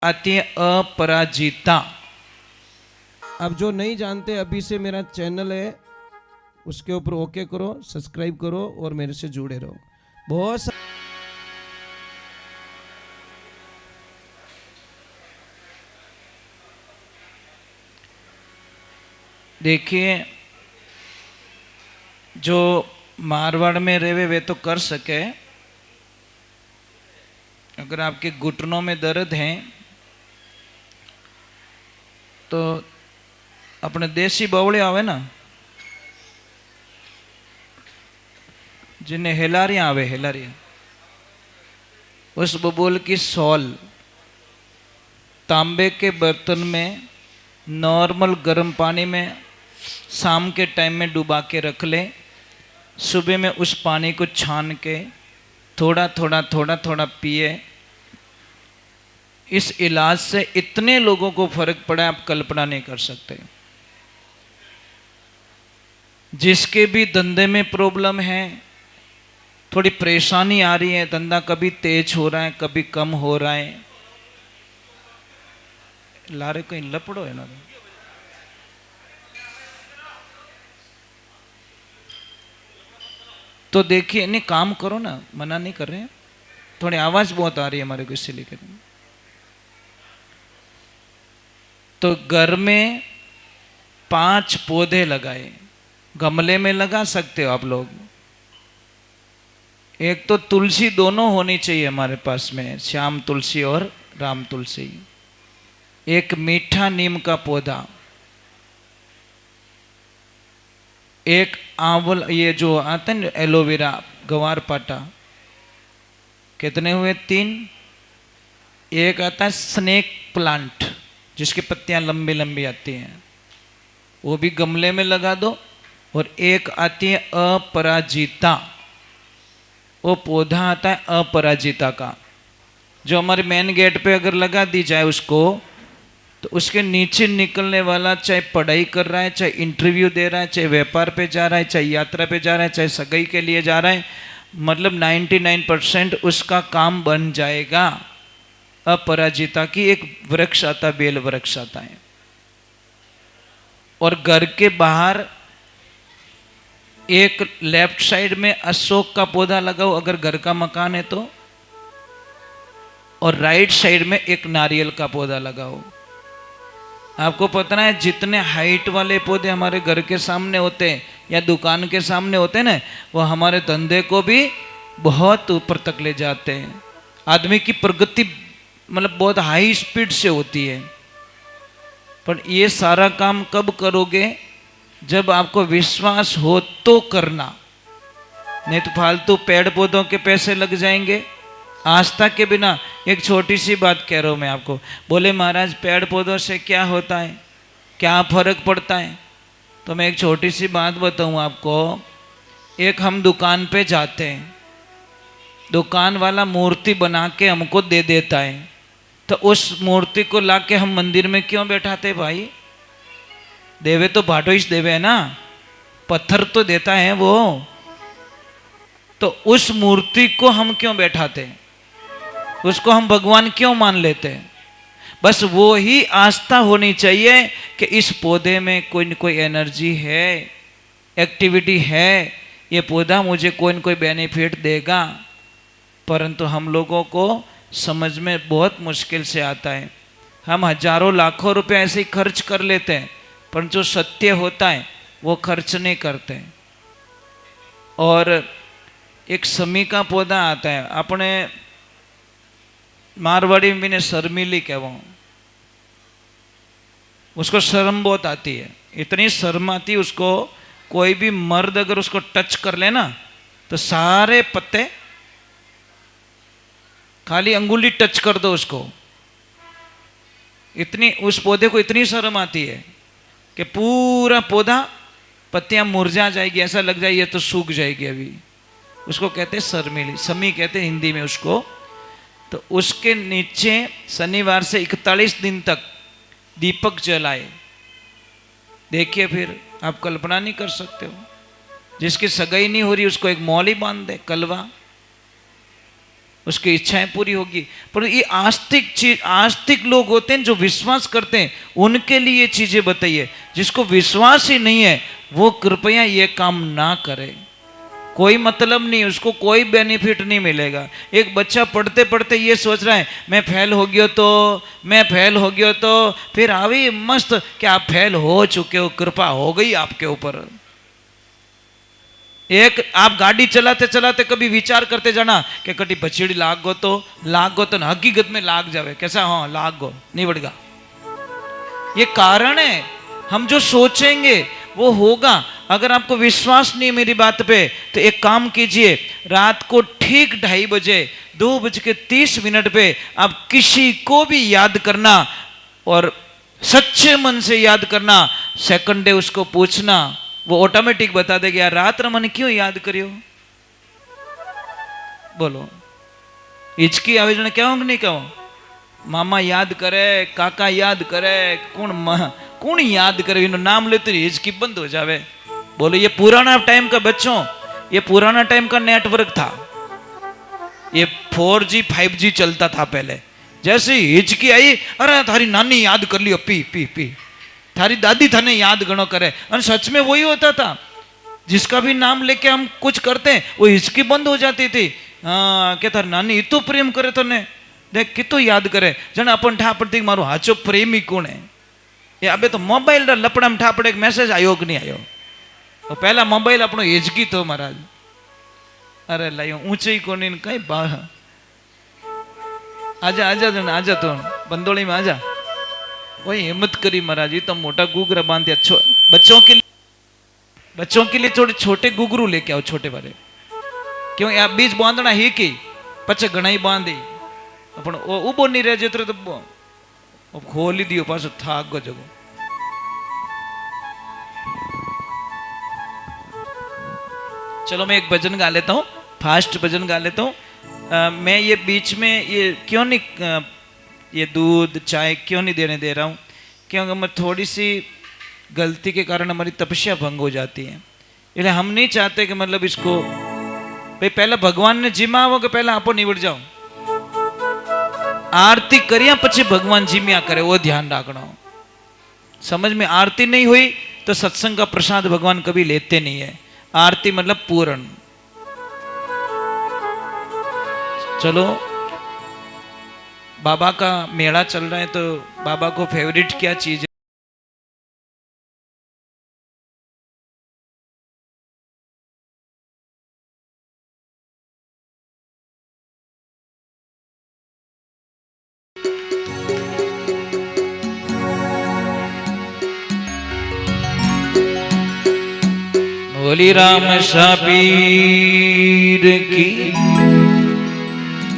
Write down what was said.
आती है अपराजिता। अब जो नहीं जानते अभी से मेरा चैनल है उसके ऊपर ओके करो, सब्सक्राइब करो और मेरे से जुड़े रहो। बहुत देखिए, जो मारवाड़ में रहे वे तो कर सके। अगर आपके घुटनों में दर्द है तो अपने देसी बावड़े आवे ना, जिन्हें हेलारियां आवे, हेलारियां, उस बबूल की सॉल तांबे के बर्तन में नॉर्मल गर्म पानी में शाम के टाइम में डुबा के रख ले। सुबह में उस पानी को छान के थोड़ा थोड़ा पिए। इस इलाज से इतने लोगों को फर्क पड़ा आप कल्पना नहीं कर सकते। जिसके भी धंधे में प्रॉब्लम है, थोड़ी परेशानी आ रही है, धंधा कभी तेज हो रहा है कभी कम हो रहा है, लारे कहीं लपड़ो है ना, तो देखिए, नहीं काम करो ना, मना नहीं कर रहे हैं, थोड़ी आवाज बहुत आ रही है हमारे को इससे लेकर। तो घर में 5 पौधे लगाए, गमले में लगा सकते हो आप लोग। एक तो तुलसी दोनों होनी चाहिए हमारे पास में, श्याम तुलसी और राम तुलसी। एक मीठा नीम का पौधा, एक आंवल, ये जो आता है एलोवेरा, गवार पाटा, कितने हुए 3। एक आता है स्नेक प्लांट जिसकी पत्तियां लंबी लंबी आती हैं, वो भी गमले में लगा दो। और एक आती है अपराजिता, वो पौधा आता है अपराजिता का, जो हमारे मेन गेट पे अगर लगा दी जाए उसको, तो उसके नीचे निकलने वाला, चाहे पढ़ाई कर रहा है, चाहे इंटरव्यू दे रहा है, चाहे व्यापार पे जा रहा है, चाहे यात्रा पे जा रहा है, चाहे सगाई के लिए जा रहा है, मतलब 99% उसका काम बन जाएगा। अपराजिता की एक वृक्ष आता, बेल वृक्ष आता है। और घर के बाहर एक लेफ्ट साइड में अशोक का पौधा लगाओ अगर घर का मकान है तो, और राइट साइड में एक नारियल का पौधा लगाओ। आपको पता है जितने हाइट वाले पौधे हमारे घर के सामने होते हैं या दुकान के सामने होते हैं ना, वो हमारे धंधे को भी बहुत ऊपर तक ले जाते हैं। आदमी की प्रगति मतलब बहुत हाई स्पीड से होती है। पर ये सारा काम कब करोगे? जब आपको विश्वास हो तो करना, नहीं तो फालतू पेड़ पौधों के पैसे लग जाएंगे। आस्था के बिना, एक छोटी सी बात कह रहा हूँ मैं आपको, बोले महाराज पेड़ पौधों से क्या होता है, क्या फर्क पड़ता है? तो मैं एक छोटी सी बात बताऊँ आपको। एक हम दुकान पे जाते हैं, दुकान वाला मूर्ति बना के हमको दे देता है, तो उस मूर्ति को ला के हम मंदिर में क्यों बैठाते भाई? देवे तो भाटोइस देवे है ना, पत्थर तो देता है वो, तो उस मूर्ति को हम क्यों बैठाते हैं? उसको हम भगवान क्यों मान लेते हैं? बस वो ही आस्था होनी चाहिए कि इस पौधे में कोई न कोई एनर्जी है, एक्टिविटी है, ये पौधा मुझे कोई न कोई बेनिफिट देगा। परंतु हम लोगों को समझ में बहुत मुश्किल से आता है। हम हजारों लाखों रुपए ऐसे ही खर्च कर लेते हैं, परंतु जो सत्य होता है वो खर्च नहीं करते। और एक समी का पौधा आता है, अपने मारवाड़ी में ने शर्मिली कहवा, उसको शर्म बहुत आती है, इतनी शर्म आती है उसको, कोई भी मर्द अगर उसको टच कर लेना तो सारे पत्ते, खाली अंगुली टच कर दो उसको, इतनी उस पौधे को इतनी शर्म आती है कि पूरा पौधा पत्तियां मुरझा जाएगी, ऐसा लग जाए ये तो सूख जाएगी अभी। उसको कहते हैं शर्मिली, समी कहते हैं हिंदी में उसको। तो उसके नीचे शनिवार से 41 दिन तक दीपक जलाए। देखिए फिर आप कल्पना नहीं कर सकते हो। जिसकी सगाई नहीं हो रही उसको एक मौली बांध दे, कलवा, उसकी इच्छाएं पूरी होगी। पर ये आस्तिक चीज, आस्तिक लोग होते हैं जो विश्वास करते हैं, उनके लिए ये चीजें बताइए। जिसको विश्वास ही नहीं है वो कृपया ये काम ना करे। कोई मतलब नहीं, उसको कोई बेनिफिट नहीं मिलेगा। एक बच्चा पढ़ते पढ़ते ये सोच रहा है मैं फेल हो गया तो, मैं फेल हो गया तो, फिर आवी मस्त कि आप फेल हो चुके हो, कृपा हो गई आपके ऊपर। एक आप गाड़ी चलाते चलाते कभी विचार करते जाना कि कटी बछड़ी लाग गो तो हकीकत में लाग जावे, कैसा, हाँ लाग गो निवड़गा। ये कारण है, हम जो सोचेंगे वो होगा। अगर आपको विश्वास नहीं है मेरी बात पे तो एक काम कीजिए, रात को ठीक 2:30 बजे 2:30 पे आप किसी को भी याद करना और सच्चे मन से याद करना। सेकंड डे उसको पूछना, वो ऑटोमेटिक बता देगा यार रात मन क्यों याद करियो। बोलो हिचकी आवे जने क्या नहीं कहो, मामा याद करे, काका याद करे, कौन याद करे, इनो नाम लेते हिचकी बंद हो जावे। बोलो ये पुराना टाइम का बच्चों, ये पुराना टाइम का नेटवर्क था, ये 4G 5G चलता था पहले। जैसे हिचकी आई, अरे थारी नानी याद कर लियो, पी पी पी, थारी दादी थाने याद गणो करे। और सच में वही होता था, जिसका भी नाम लेके हम कुछ करते हैं वो हिचकी बंद हो जाती थी। हाँ क्या थारी नानी इतो प्रेम करे तने, देख कितो याद करे, जन अपन ठापड़ती मारो हाचो प्रेमी कौन है। ये अबे तो मोबाइल लपड़ा में ठापड़े मैसेज आयो कि नहीं आयो, तो पहला मोबाइल अपनो हिचकी तो महाराज। अरे लाइयो ऊंचे ही कोनी कई बा, आजा आजा जन आजा, तो बंदोड़ी में आजा। वही हिम्मत करी महाराज, ये तो मोटा गुगरा बांध दिया। बच्चों के लिए थोड़े छोटे गुगरू लेके आओ, छोटे वाले, क्यों आप बीज बांधना ही की पचे घना ही बांधी अपन उबो नहीं रह जेतरे तो खोली दियो पासो थाक गो जगो। चलो मैं एक भजन गा लेता हूँ, फास्ट भजन गा लेता हूँ। मैं ये बीच में ये क्यों नहीं, ये दूध चाय क्यों नहीं देने दे रहा हूँ, क्योंकि मैं थोड़ी सी गलती के कारण हमारी तपस्या भंग हो जाती है। इसलिए हम नहीं चाहते कि मतलब इसको भाई पहले भगवान ने जिमा हो कि पहले आपो निवड़ जाओ, आरती करिया पछी भगवान जिम्या करे, वो ध्यान रखना। समझ में आरती नहीं हुई तो सत्संग का प्रसाद भगवान कभी लेते नहीं है। आरती मतलब पूर्ण। चलो बाबा का मेला चल रहा है तो बाबा को फेवरेट क्या चीज है? बोली राम शापीर की।